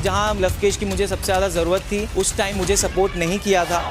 जहां लवकेश की मुझे सबसे ज़्यादा ज़रूरत थी उस टाइम मुझे सपोर्ट नहीं किया था।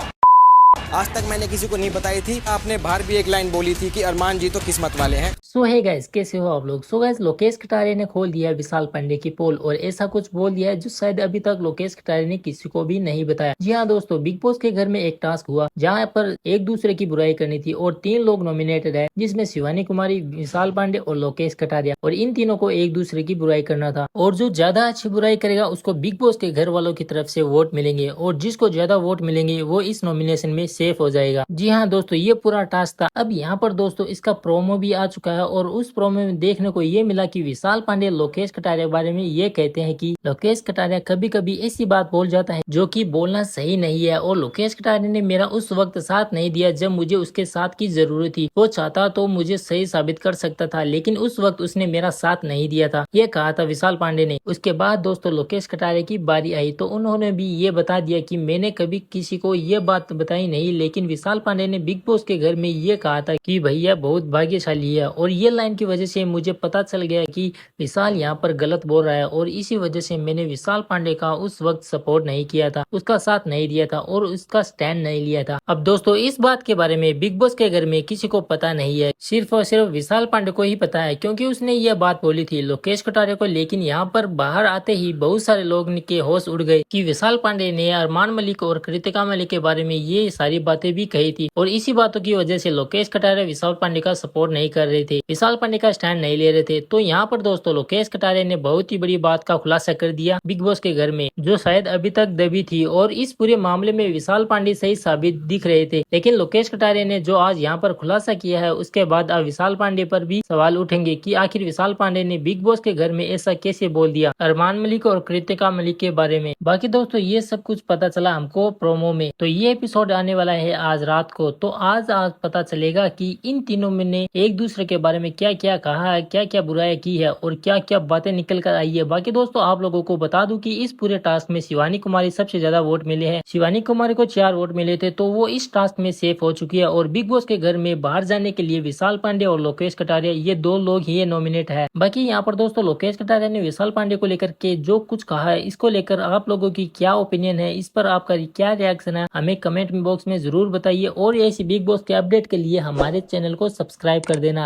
आज तक मैंने किसी को नहीं बताई थी। आपने बाहर भी एक लाइन बोली थी कि अरमान जी तो किस्मत वाले हैं। सो है गाइस, कैसे हो आप लोग। सो गाइस, लोकेश कटारिया ने खोल दिया है विशाल पांडे की पोल और ऐसा कुछ बोल दिया है जो शायद अभी तक लोकेश कटारिया ने किसी को भी नहीं बताया। जी हाँ दोस्तों, बिग बॉस के घर में एक टास्क हुआ जहाँ पर एक दूसरे की बुराई करनी थी और 3 लोग नॉमिनेटेड है, जिसमें शिवानी कुमारी, विशाल पांडे और लोकेश कटारिया, और इन तीनों को एक दूसरे की बुराई करना था। और जो ज्यादा अच्छी बुराई करेगा उसको बिग बॉस के घर वालों की तरफ से वोट मिलेंगे और जिसको ज्यादा वोट मिलेंगे वो इस नॉमिनेशन में सेफ हो जाएगा। जी हाँ दोस्तों, ये पूरा टास्क था। अब यहाँ पर दोस्तों इसका प्रोमो भी आ चुका है और उस प्रोमो में देखने को ये मिला कि विशाल पांडे लोकेश कटारिया के बारे में ये कहते हैं कि लोकेश कटारिया कभी कभी ऐसी बात बोल जाता है जो कि बोलना सही नहीं है, और लोकेश कटारिया ने मेरा उस वक्त साथ नहीं दिया जब मुझे उसके साथ की जरूरत थी। वो चाहता तो मुझे सही साबित कर सकता था, लेकिन उस वक्त उसने मेरा साथ नहीं दिया था, ये कहा था विशाल पांडे ने। उसके बाद दोस्तों लोकेश कटारिया की बारी आई तो उन्होंने भी ये बता दिया कि मैंने कभी किसी को ये बात बताई नहीं, लेकिन विशाल पांडे ने बिग बॉस के घर में ये कहा था कि भैया बहुत भाग्यशाली है, और ये लाइन की वजह से मुझे पता चल गया कि विशाल यहाँ पर गलत बोल रहा है, और इसी वजह से मैंने विशाल पांडे का उस वक्त सपोर्ट नहीं किया था, उसका साथ नहीं दिया था और उसका स्टैंड नहीं लिया था। अब दोस्तों इस बात के बारे में बिग बॉस के घर में किसी को पता नहीं है, सिर्फ और सिर्फ विशाल पांडे को ही पता है, क्योंकि उसने ये बात बोली थी लोकेश कटारिया को। लेकिन यहाँ पर बाहर आते ही बहुत सारे लोग के होश उड़ गए कि विशाल पांडे ने अरमान मलिक और कृतिका मलिक के बारे में ये सारी बातें भी कही थी, और इसी बातों की वजह से लोकेश कटारिया विशाल पांडे का सपोर्ट नहीं कर रहे थे, विशाल पांडे का स्टैंड नहीं ले रहे थे। तो यहाँ पर दोस्तों लोकेश कटारिया ने बहुत ही बड़ी बात का खुलासा कर दिया बिग बॉस के घर में, जो शायद अभी तक दबी थी, और इस पूरे मामले में विशाल पांडे सही साबित दिख रहे थे। लेकिन लोकेश कटारिया ने जो आज यहाँ पर खुलासा किया है उसके बाद अब विशाल पांडे पर भी सवाल उठेंगे कि आखिर विशाल पांडे ने बिग बॉस के घर में ऐसा कैसे बोल दिया अरमान मलिक और कृतिका मलिक के बारे में। बाकी दोस्तों ये सब कुछ पता चला हमको प्रोमो में। तो ये एपिसोड आने वाला है आज रात को, तो आज पता चलेगा कि इन तीनों में ने एक दूसरे के बारे में क्या क्या कहा है, क्या क्या बुराई की है और क्या क्या बातें निकल कर आई है। बाकी दोस्तों आप लोगों को बता दूं कि इस पूरे टास्क में शिवानी कुमारी सबसे ज्यादा वोट मिले हैं। शिवानी कुमारी को 4 वोट मिले थे, तो वो इस टास्क में सेफ हो चुकी है। और बिग बॉस के घर में बाहर जाने के लिए विशाल पांडे और लोकेश कटारिया, ये 2 लोग ही नॉमिनेट है। बाकी यहाँ पर दोस्तों लोकेश कटारिया ने विशाल पांडे को लेकर के जो कुछ कहा है, इसको लेकर आप लोगों की क्या ओपिनियन है, इस पर आपका क्या रिएक्शन है, हमें कमेंट बॉक्स में जरूर बताइए। और ऐसी बिग बॉस के अपडेट के लिए हमारे चैनल को सब्सक्राइब कर देना।